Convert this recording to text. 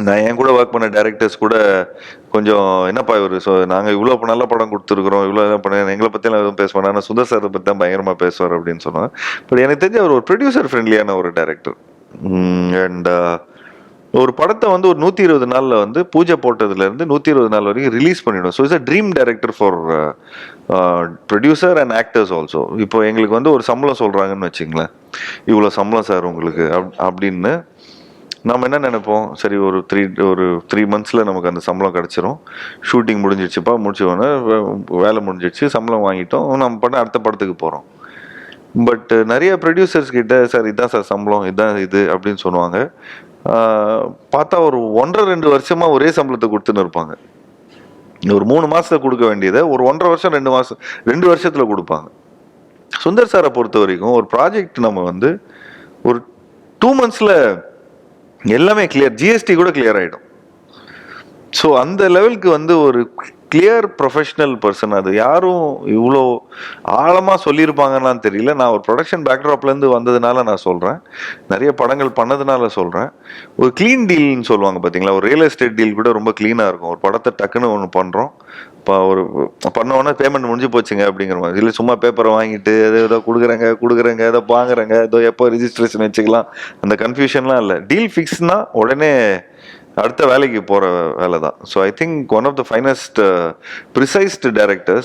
நான் என் கூட ஒர்க் பண்ண டேரக்டர்ஸ் கூட கொஞ்சம் என்னப்பா இவர் நாங்கள் இவ்வளோ நல்ல படம் கொடுத்துருக்குறோம், இவ்வளோ இதாக பண்ண எங்களை பற்றிலாம் எதுவும் பேச மாட்டோம், ஆனால் சுந்தர் சாரை பற்றி தான் பயங்கரமாக பேசுவார் அப்படின்னு சொன்னாங்க. பட் எனக்கு தெரிஞ்ச அவர் ஒரு ப்ரொடியூசர் ஃப்ரெண்ட்லியான ஒரு டேரக்டர். அண்ட் ஒரு படத்தை வந்து ஒரு 120 நாளில் வந்து பூஜை போட்டதுலேருந்து 120 நாள் வரைக்கும் ரிலீஸ் பண்ணிடும். So it's a dream director for producer and actors also. இப்போ எங்களுக்கு வந்து ஒரு சம்பளம் சொல்கிறாங்கன்னு வச்சுங்களேன், இவ்வளோ சம்பளம் சார் உங்களுக்கு அப்படின்னு நம்ம என்ன நினைப்போம், சரி ஒரு 3 மந்த்ஸில் நமக்கு அந்த சம்பளம் கிடச்சிரும், ஷூட்டிங் முடிஞ்சிடுச்சுப்பா, முடிச்சோடனே வேலை முடிஞ்சிடுச்சு, சம்பளம் வாங்கிட்டோம், நம்ம பண்ண அடுத்த படத்துக்கு போகிறோம். பட் நிறைய ப்ரொடியூசர்ஸ் கிட்ட சார் இதான் சார் சம்பளம், இதான் இது அப்படின்னு சொல்லுவாங்க. பார்த்தா ஒரு 1.5-2 வருஷமா ஒரே சம்பளத்தை கொடுத்துன்னு இருப்பாங்க. ஒரு 3 மாசத்துல கொடுக்க வேண்டியதை ஒரு 1.5 வருஷம் 2 மாசம் 2 வருஷத்துல கொடுப்பாங்க. சுந்தர் சாரை பொறுத்த வரைக்கும் ஒரு ப்ராஜெக்ட் நம்ம வந்து ஒரு 2 மந்த்ஸ்ல எல்லாமே கிளியர், ஜிஎஸ்டி கூட கிளியர் ஆயிடும். ஸோ அந்த லெவலுக்கு வந்து ஒரு கிளியர் ப்ரொஃபஷனல் பர்சன். அது யாரும் இவ்வளோ ஆழமாக சொல்லியிருப்பாங்கன்னு தெரியல. நான் ஒரு ப்ரொடக்ஷன் பேக்ட்ராப்லேருந்து வந்ததுனால நான் சொல்கிறேன், நிறைய படங்கள் பண்ணதுனால சொல்கிறேன். ஒரு க்ளீன் டீல்னு சொல்லுவாங்க பார்த்தீங்களா, ஒரு ரியல் எஸ்டேட் டீல் கூட ரொம்ப க்ளீனாக இருக்கும். ஒரு படத்தை டக்குன்னு ஒன்று பண்ணுறோம், இப்போ ஒரு பண்ணோன்னா பேமெண்ட் முடிஞ்சு போச்சுங்க அப்படிங்கிற மாதிரி. இல்லை சும்மா பேப்பரை வாங்கிட்டு ஏதோ கொடுக்குறேங்க ஏதோ வாங்குறேங்க ஏதோ எப்போ ரிஜிஸ்ட்ரேஷன் வச்சுக்கலாம், அந்த கன்ஃபியூஷன்லாம் இல்லை. டீல் ஃபிக்ஸ்னா உடனே அடுத்த வேலைக்கு போகிற வேலை தான். So I think one of the finest precised directors.